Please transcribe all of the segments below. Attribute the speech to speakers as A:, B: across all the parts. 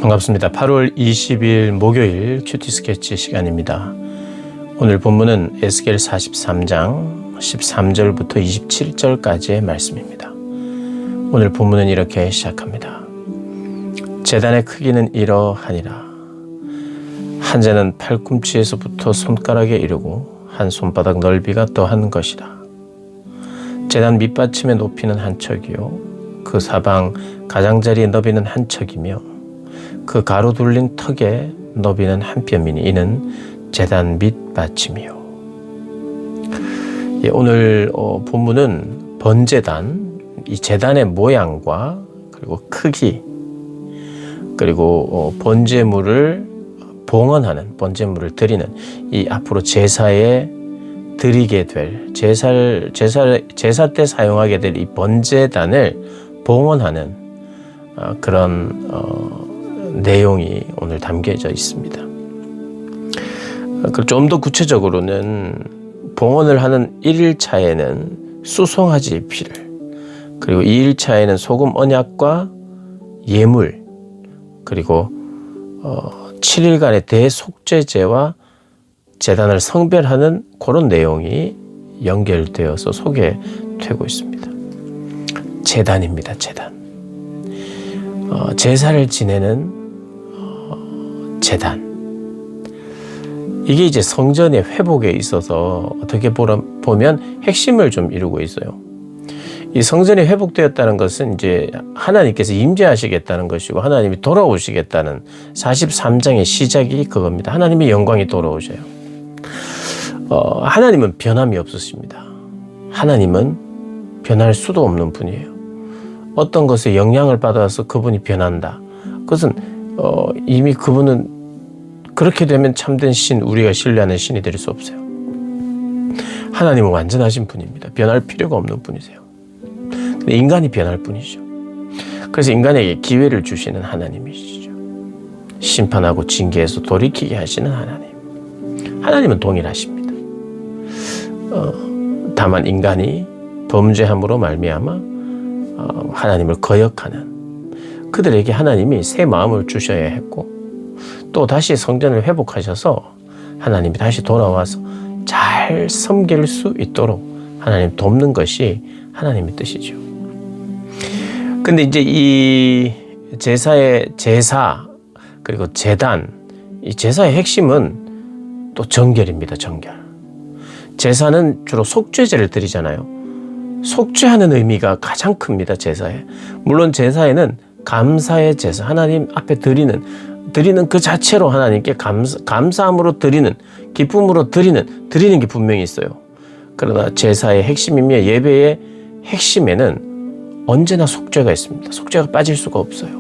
A: 반갑습니다. 8월 20일 목요일 큐티 스케치 시간입니다. 오늘 본문은 에스겔 43장 13절부터 27절까지의 말씀입니다. 오늘 본문은 이렇게 시작합니다. 제단의 크기는 이러하니라. 한 재는 팔꿈치에서부터 손가락에 이르고 한 손바닥 넓이가 더한 것이라. 제단 밑받침의 높이는 한 척이요 그 사방 가장자리의 너비는 한 척이며 그 가로 둘린 턱의 너비는 한 뼘이니 이는 제단 밑받침이요. 오늘 본문은 번제단, 이 제단의 모양과 그리고 크기, 그리고 번제물을 봉헌하는, 번제물을 드리는 이 앞으로 제사에 드리게 될 제사 때 사용하게 될 이 번제단을 봉헌하는 그런 내용이 오늘 담겨져 있습니다. 좀 더 구체적으로는 봉헌을 하는 1일차에는 수송아지 피를, 그리고 2일차에는 소금 언약과 예물, 그리고 7일간의 대속죄제와 제단을 성별하는 그런 내용이 연결되어서 소개되고 있습니다. 제단입니다. 제단. 제사를 지내는 제단. 이게 이제 성전의 회복에 있어서 어떻게 보면 핵심을 좀 이루고 있어요. 이 성전이 회복되었다는 것은 이제 하나님께서 임재하시겠다는 것이고 하나님이 돌아오시겠다는 43장의 시작이 그겁니다. 하나님의 영광이 돌아오셔요. 하나님은 변함이 없으십니다. 하나님은 변할 수도 없는 분이에요. 어떤 것에 영향을 받아서 그분이 변한다. 그것은 이미 그분은 그렇게 되면 참된 신, 우리가 신뢰하는 신이 될 수 없어요. 하나님은 완전하신 분입니다. 변할 필요가 없는 분이세요. 근데 인간이 변할 뿐이죠. 그래서 인간에게 기회를 주시는 하나님이시죠. 심판하고 징계해서 돌이키게 하시는 하나님. 하나님은 동일하십니다. 다만 인간이 범죄함으로 말미암아 하나님을 거역하는 그들에게 하나님이 새 마음을 주셔야 했고, 또 다시 성전을 회복하셔서 하나님이 다시 돌아와서 잘 섬길 수 있도록 하나님 돕는 것이 하나님의 뜻이죠. 근데 이제 이 제사 그리고 제단, 이 제사의 핵심은 또 정결입니다. 정결. 제사는 주로 속죄제를 드리잖아요. 속죄하는 의미가 가장 큽니다. 제사에. 물론 제사에는 감사의 제사, 하나님 앞에 드리는 그 자체로 하나님께 감사함으로 드리는, 기쁨으로 드리는 게 분명히 있어요. 그러나 제사의 핵심이며 예배의 핵심에는 언제나 속죄가 있습니다. 속죄가 빠질 수가 없어요.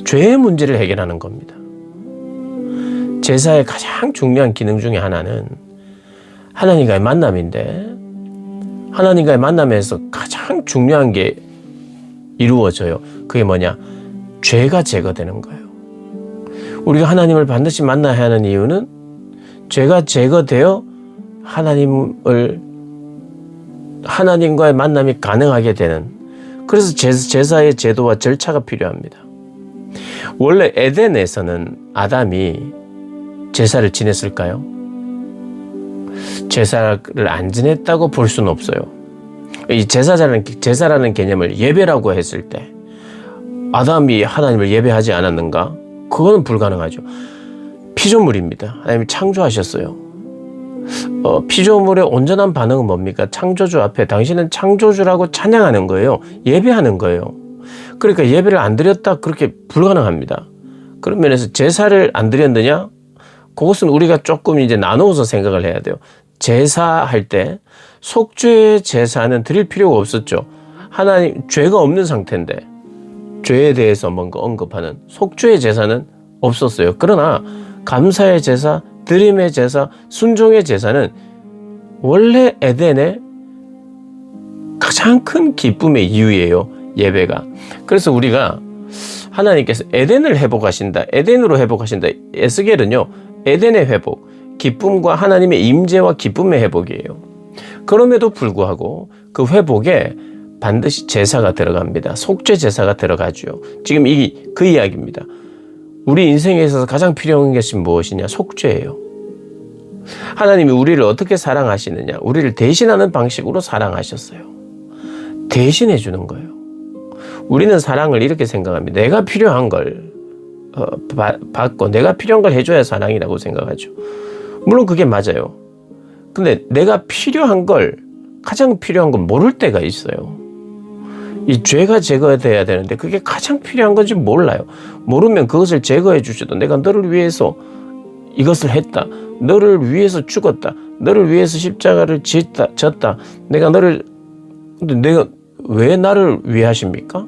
A: 죄의 문제를 해결하는 겁니다. 제사의 가장 중요한 기능 중에 하나는 하나님과의 만남인데, 하나님과의 만남에서 가장 중요한 게 이루어져요. 그게 뭐냐? 죄가 제거되는 거예요. 우리가 하나님을 반드시 만나야 하는 이유는 죄가 제거되어 하나님과의 만남이 가능하게 되는, 그래서 제사의 제도와 절차가 필요합니다. 원래 에덴에서는 아담이 제사를 지냈을까요? 제사를 안 지냈다고 볼 수는 없어요. 이 제사라는 개념을 예배라고 했을 때 아담이 하나님을 예배하지 않았는가? 그거는 불가능하죠. 피조물입니다. 하나님이 창조하셨어요. 피조물의 온전한 반응은 뭡니까? 창조주 앞에 당신은 창조주라고 찬양하는 거예요. 예배하는 거예요. 그러니까 예배를 안 드렸다, 그렇게 불가능합니다. 그런 면에서 제사를 안 드렸느냐? 그것은 우리가 조금 이제 나누어서 생각을 해야 돼요. 제사할 때 속죄 제사는 드릴 필요가 없었죠. 하나님, 죄가 없는 상태인데 죄에 대해서 뭔가 언급하는 속죄의 제사는 없었어요. 그러나 감사의 제사, 드림의 제사, 순종의 제사는 원래 에덴의 가장 큰 기쁨의 이유예요. 예배가. 그래서 우리가 하나님께서 에덴을 회복하신다, 에덴으로 회복하신다. 에스겔은요, 에덴의 회복, 기쁨과 하나님의 임재와 기쁨의 회복이에요. 그럼에도 불구하고 그 회복에 반드시 제사가 들어갑니다. 속죄 제사가 들어가죠. 지금 그 이야기입니다. 우리 인생에 있어서 가장 필요한 것이 무엇이냐? 속죄예요. 하나님이 우리를 어떻게 사랑하시느냐? 우리를 대신하는 방식으로 사랑하셨어요. 대신해 주는 거예요. 우리는 사랑을 이렇게 생각합니다. 내가 필요한 걸 받고 내가 필요한 걸 해줘야 사랑이라고 생각하죠. 물론 그게 맞아요. 근데 내가 필요한 걸, 가장 필요한 건 모를 때가 있어요. 이 죄가 제거돼야 되는데 그게 가장 필요한 건지 몰라요. 모르면 그것을 제거해 주셔도 내가 너를 위해서 이것을 했다. 너를 위해서 죽었다. 너를 위해서 십자가를 졌다. 근데 내가 왜 나를 위해 하십니까?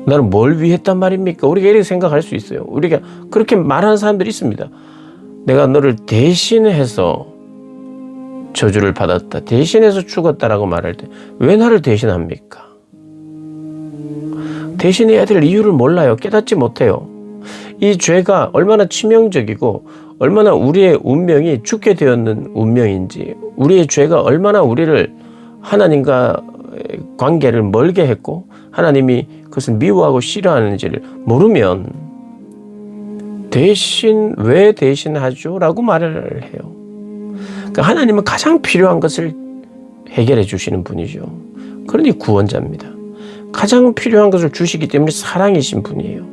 A: 나는 뭘 위해 했단 말입니까? 우리가 이렇게 생각할 수 있어요. 우리가 그렇게 말하는 사람들이 있습니다. 내가 너를 대신해서 저주를 받았다. 대신해서 죽었다라고 말할 때 왜 나를 대신합니까? 대신해야 될 이유를 몰라요. 깨닫지 못해요. 이 죄가 얼마나 치명적이고 얼마나 우리의 운명이 죽게 되었는 운명인지, 우리의 죄가 얼마나 우리를 하나님과 관계를 멀게 했고 하나님이 그것을 미워하고 싫어하는지를 모르면 왜 대신하죠? 라고 말을 해요. 그러니까 하나님은 가장 필요한 것을 해결해 주시는 분이죠. 그러니 구원자입니다. 가장 필요한 것을 주시기 때문에 사랑이신 분이에요.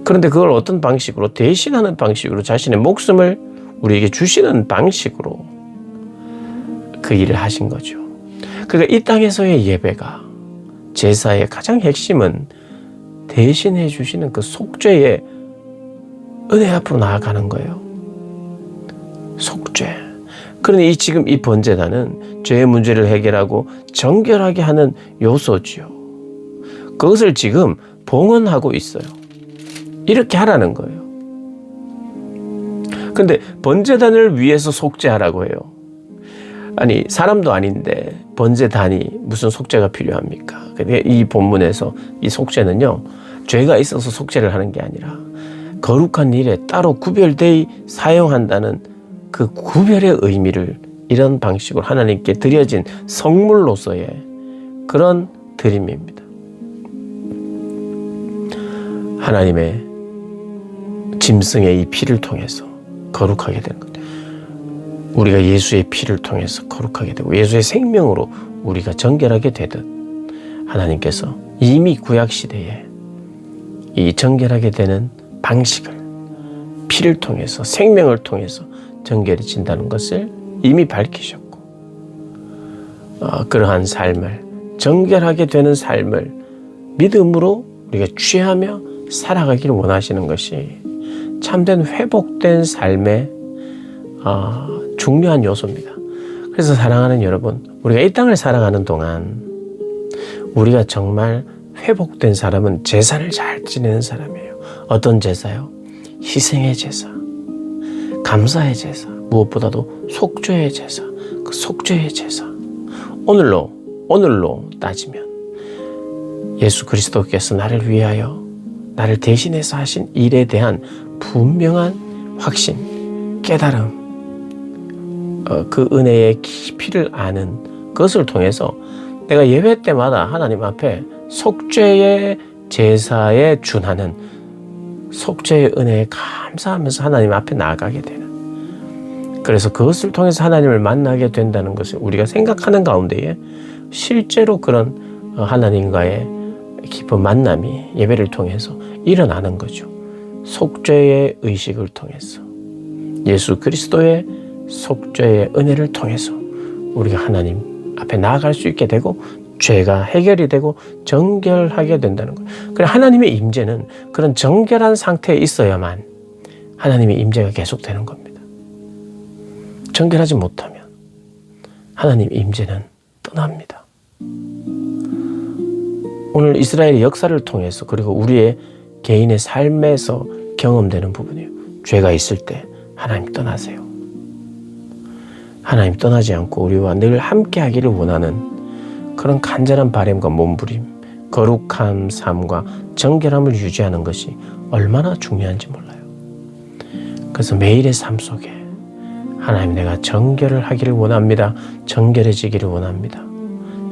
A: 그런데 그걸 어떤 방식으로? 대신하는 방식으로, 자신의 목숨을 우리에게 주시는 방식으로 그 일을 하신 거죠. 그러니까 이 땅에서의 예배가, 제사의 가장 핵심은 대신해 주시는 그 속죄의 은혜 앞으로 나아가는 거예요. 속죄. 그러니 지금 이 번제단은 죄의 문제를 해결하고 정결하게 하는 요소지요. 그것을 지금 봉헌하고 있어요. 이렇게 하라는 거예요. 근데 번제단을 위해서 속죄하라고 해요. 아니, 사람도 아닌데 번제단이 무슨 속죄가 필요합니까? 근데 이 본문에서 이 속죄는요, 죄가 있어서 속죄를 하는 게 아니라 거룩한 일에 따로 구별되어 사용한다는 그 구별의 의미를 이런 방식으로 하나님께 드려진 성물로서의 그런 드림입니다. 하나님의 짐승의 이 피를 통해서 거룩하게 되는 것. 우리가 예수의 피를 통해서 거룩하게 되고 예수의 생명으로 우리가 정결하게 되듯 하나님께서 이미 구약시대에 이 정결하게 되는 방식을 피를 통해서, 생명을 통해서 정결해진다는 것을 이미 밝히셨고, 그러한 삶을, 정결하게 되는 삶을 믿음으로 우리가 취하며 살아가기를 원하시는 것이 참된 회복된 삶의 중요한 요소입니다. 그래서 사랑하는 여러분, 우리가 이 땅을 살아가는 동안 우리가 정말 회복된 사람은 제사를 잘 지내는 사람이에요. 어떤 제사요? 희생의 제사, 감사의 제사, 무엇보다도 속죄의 제사, 그 속죄의 제사. 오늘로 따지면 예수 그리스도께서 나를 위하여, 나를 대신해서 하신 일에 대한 분명한 확신, 깨달음, 그 은혜의 깊이를 아는 것을 통해서 내가 예배 때마다 하나님 앞에 속죄의 제사에 준하는 속죄의 은혜에 감사하면서 하나님 앞에 나아가게 되는, 그래서 그것을 통해서 하나님을 만나게 된다는 것을 우리가 생각하는 가운데에 실제로 그런 하나님과의 깊은 만남이 예배를 통해서 일어나는 거죠. 속죄의 의식을 통해서, 예수 그리스도의 속죄의 은혜를 통해서 우리가 하나님 앞에 나아갈 수 있게 되고 죄가 해결이 되고 정결하게 된다는 거예요. 그래, 하나님의 임재는 그런 정결한 상태에 있어야만 하나님의 임재가 계속되는 겁니다. 정결하지 못하면 하나님 임재는 떠납니다. 오늘 이스라엘의 역사를 통해서, 그리고 우리의 개인의 삶에서 경험되는 부분이에요. 죄가 있을 때 하나님 떠나세요. 하나님 떠나지 않고 우리와 늘 함께 하기를 원하는 그런 간절한 바람과 몸부림, 거룩한 삶과 정결함을 유지하는 것이 얼마나 중요한지 몰라요. 그래서 매일의 삶 속에 하나님, 내가 정결을 하기를 원합니다. 정결해지기를 원합니다.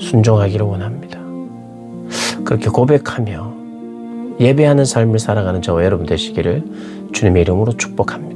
A: 순종하기를 원합니다. 그렇게 고백하며 예배하는 삶을 살아가는 저와 여러분 되시기를 주님의 이름으로 축복합니다.